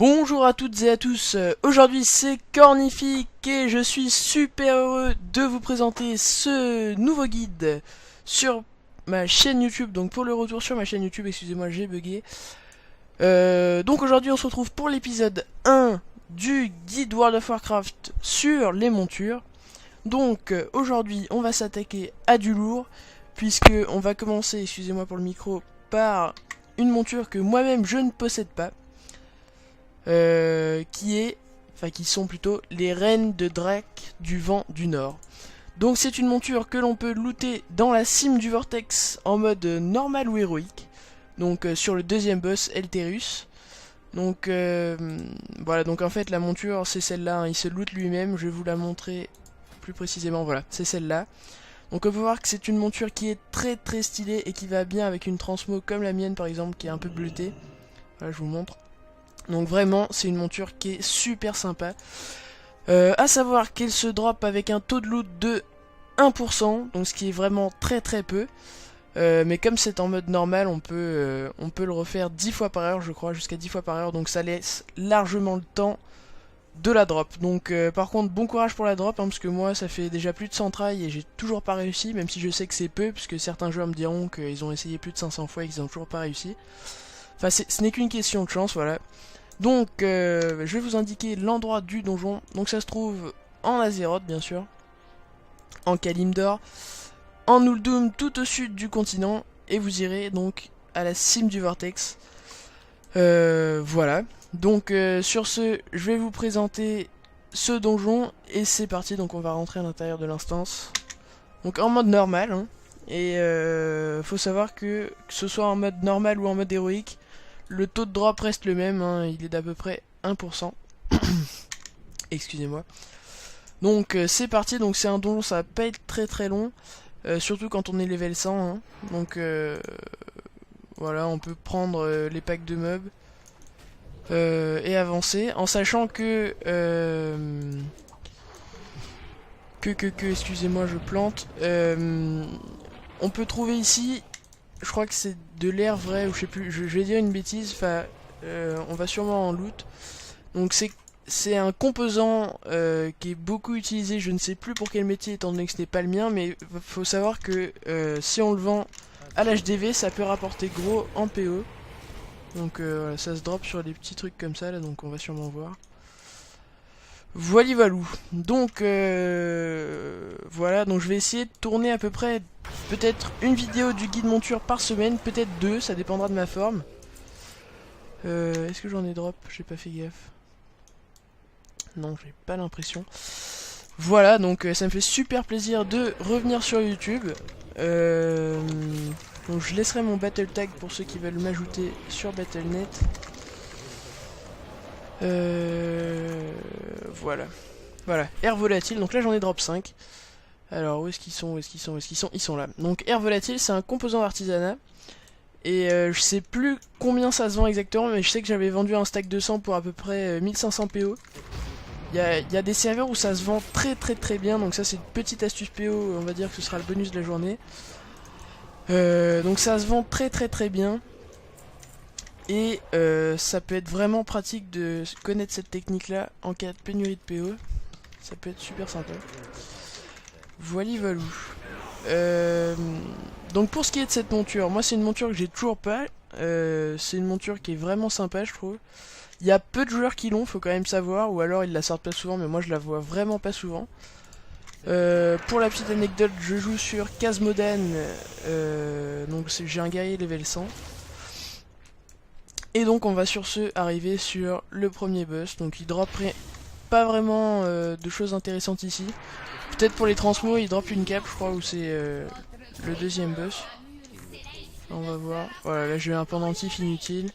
Bonjour à toutes et à tous, aujourd'hui c'est Cornifique et je suis super heureux de vous présenter ce nouveau guide sur ma chaîne YouTube. Donc pour le retour sur ma chaîne YouTube, excusez-moi j'ai bugué. Donc aujourd'hui on se retrouve pour l'épisode 1 du guide World of Warcraft sur les montures. Donc aujourd'hui on va s'attaquer à du lourd, puisque on va commencer, excusez-moi pour le micro, par une monture que moi-même je ne possède pas. Qui sont plutôt les reines de Drake du vent du nord. Donc c'est une monture que l'on peut looter dans la cime du vortex en mode normal ou héroïque. Donc sur le deuxième boss Elterus. Donc voilà, donc en fait la monture c'est celle-là, hein, il se loot lui-même, je vais vous la montrer plus précisément, voilà, c'est celle-là. Donc on peut voir que c'est une monture qui est très très stylée et qui va bien avec une transmo comme la mienne par exemple qui est un peu bleutée. Voilà, je vous montre. Donc vraiment c'est une monture qui est super sympa. À savoir qu'elle se drop avec un taux de loot de 1%, donc ce qui est vraiment très très peu. Mais comme c'est en mode normal, on peut le refaire 10 fois par heure je crois, jusqu'à 10 fois par heure, donc ça laisse largement le temps de la drop. Donc par contre bon courage pour la drop, hein, parce que moi ça fait déjà plus de 100 tries et j'ai toujours pas réussi, même si je sais que c'est peu, puisque certains joueurs me diront qu'ils ont essayé plus de 500 fois et qu'ils ont toujours pas réussi. Enfin ce n'est qu'une question de chance, voilà. Donc je vais vous indiquer l'endroit du donjon. Donc ça se trouve en Azeroth bien sûr, en Kalimdor, en Uldum tout au sud du continent, et vous irez donc à la cime du vortex. Voilà. Donc sur ce, je vais vous présenter ce donjon et c'est parti. Donc on va rentrer à l'intérieur de l'instance. Donc en mode normal, hein. Et faut savoir que ce soit en mode normal ou en mode héroïque, le taux de drop reste le même, hein, il est d'à peu près 1%. Excusez-moi. Donc c'est parti, donc c'est un donjon, ça va pas être très très long. Surtout quand on est level 100. Hein. Donc voilà, on peut prendre les packs de mobs et avancer. En sachant que... excusez-moi, je plante. On peut trouver ici... Je crois que c'est de l'air vrai, ou je sais plus, je vais dire une bêtise, enfin, on va sûrement en loot. Donc c'est un composant qui est beaucoup utilisé, je ne sais plus pour quel métier étant donné que ce n'est pas le mien, mais faut savoir que si on le vend à l'HDV, ça peut rapporter gros en PO. Donc voilà, ça se drop sur des petits trucs comme ça, là, donc on va sûrement voir. Voili voilou. Donc voilà, donc je vais essayer de tourner à peu près peut-être une vidéo du guide monture par semaine, peut-être deux, ça dépendra de ma forme. Est-ce que j'en ai drop? J'ai pas fait gaffe. Non, j'ai pas l'impression. Voilà, donc ça me fait super plaisir de revenir sur YouTube. Donc je laisserai mon battle tag pour ceux qui veulent m'ajouter sur Battle.net. Voilà. Voilà, air volatile, donc là j'en ai drop 5. Alors où est-ce qu'ils sont, Ils sont là. Donc air volatile, c'est un composant artisanat. Et je sais plus combien ça se vend exactement, mais je sais que j'avais vendu un stack de 100 pour à peu près 1500 PO. Il y a des serveurs où ça se vend très très très bien, donc ça c'est une petite astuce PO, on va dire que ce sera le bonus de la journée. Donc ça se vend très très très bien. Et ça peut être vraiment pratique de connaître cette technique là en cas de pénurie de PO. Ça peut être super sympa. Voili voilou. Donc pour ce qui est de cette monture, moi c'est une monture que j'ai toujours pas. C'est une monture qui est vraiment sympa je trouve. Il y a peu de joueurs qui l'ont, faut quand même savoir, ou alors ils la sortent pas souvent, mais moi je la vois vraiment pas souvent. Pour la petite anecdote, je joue sur Khazmodan, donc j'ai un guerrier level 100. Et donc on va sur ce arriver sur le premier boss, donc il dropperait pas vraiment de choses intéressantes ici. Peut-être pour les transmos, il drop une cape je crois, où c'est le deuxième boss. On va voir, voilà là j'ai un pendentif inutile.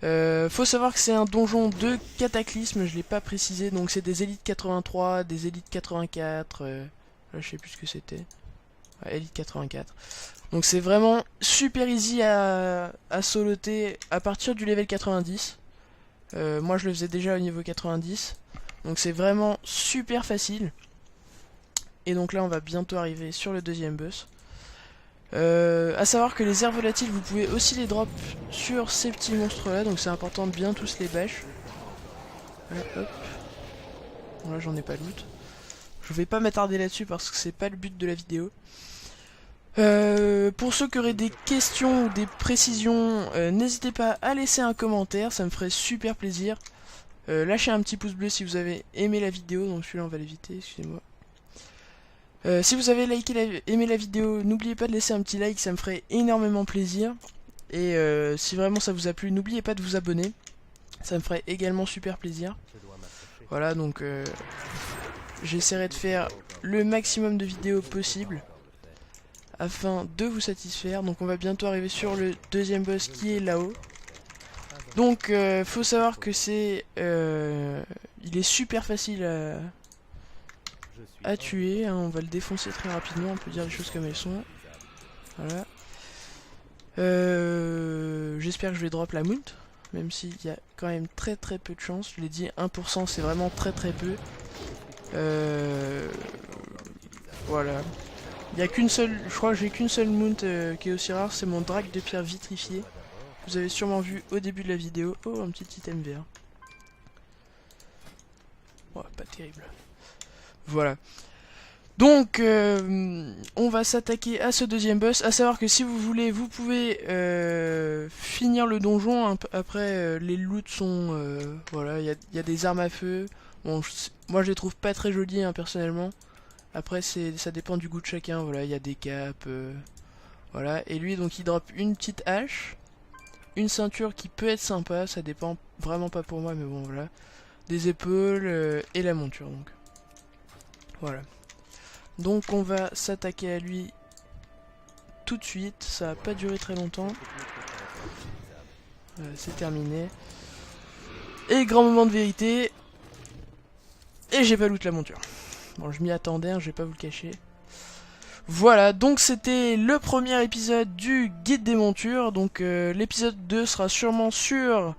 Faut savoir que c'est un donjon de cataclysme, je l'ai pas précisé, donc c'est des élites 83, des élites 84, là je sais plus ce que c'était. Ouais, élite 84. Donc c'est vraiment super easy à soloter à partir du level 90. Moi je le faisais déjà au niveau 90. Donc c'est vraiment super facile. Et donc là on va bientôt arriver sur le deuxième boss. À savoir que les airs volatiles, vous pouvez aussi les drop sur ces petits monstres là, donc c'est important de bien tous les bâches. Voilà, hop. Bon, là j'en ai pas loot. Je vais pas m'attarder là-dessus parce que c'est pas le but de la vidéo. Pour ceux qui auraient des questions ou des précisions, n'hésitez pas à laisser un commentaire, ça me ferait super plaisir. Lâchez un petit pouce bleu si vous avez aimé la vidéo, donc celui-là on va l'éviter, excusez-moi. Si vous avez aimé la vidéo, n'oubliez pas de laisser un petit like, ça me ferait énormément plaisir. Et si vraiment ça vous a plu, n'oubliez pas de vous abonner, ça me ferait également super plaisir. Voilà, donc j'essaierai de faire le maximum de vidéos possible afin de vous satisfaire. Donc on va bientôt arriver sur le deuxième boss qui est là-haut. Donc faut savoir que c'est il est super facile à tuer, hein. On va le défoncer très rapidement, on peut dire les choses comme elles sont. Voilà. J'espère que je vais drop la mount, même s'il y a quand même très peu de chance. Je l'ai dit, 1% c'est vraiment très peu. Voilà. Il y a qu'une seule, je crois que j'ai qu'une seule mount qui est aussi rare, c'est mon drac de pierre vitrifié. Vous avez sûrement vu au début de la vidéo. Oh, un petit item vert. Ouais, pas terrible. Voilà. Donc, on va s'attaquer à ce deuxième boss. À savoir que si vous voulez, vous pouvez finir le donjon. Après, les loots sont... voilà, il y a des armes à feu. Bon, moi je les trouve pas très jolies, hein, personnellement. Après, ça dépend du goût de chacun. Voilà, il y a des capes. Voilà, et lui, donc, il drop une petite hache. Une ceinture qui peut être sympa, ça dépend vraiment pas pour moi, mais bon, voilà. Des épaules et la monture, donc. Voilà. Donc on va s'attaquer à lui tout de suite, ça va pas durer très longtemps. C'est terminé. Et grand moment de vérité. Et j'ai pas loot la monture. Bon, je m'y attendais, hein, je vais pas vous le cacher. Voilà, donc c'était le premier épisode du guide des montures. Donc l'épisode 2 sera sûrement sur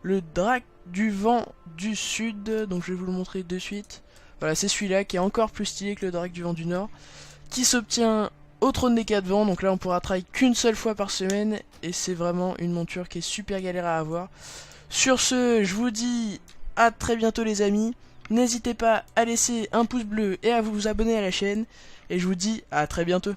le drac du vent du sud. Donc je vais vous le montrer de suite. Voilà, c'est celui-là qui est encore plus stylé que le drac du vent du nord. Qui s'obtient au trône des 4 vents. Donc là on pourra travailler qu'une seule fois par semaine. Et c'est vraiment une monture qui est super galère à avoir. Sur ce, je vous dis à très bientôt les amis. N'hésitez pas à laisser un pouce bleu et à vous abonner à la chaîne. Et je vous dis à très bientôt.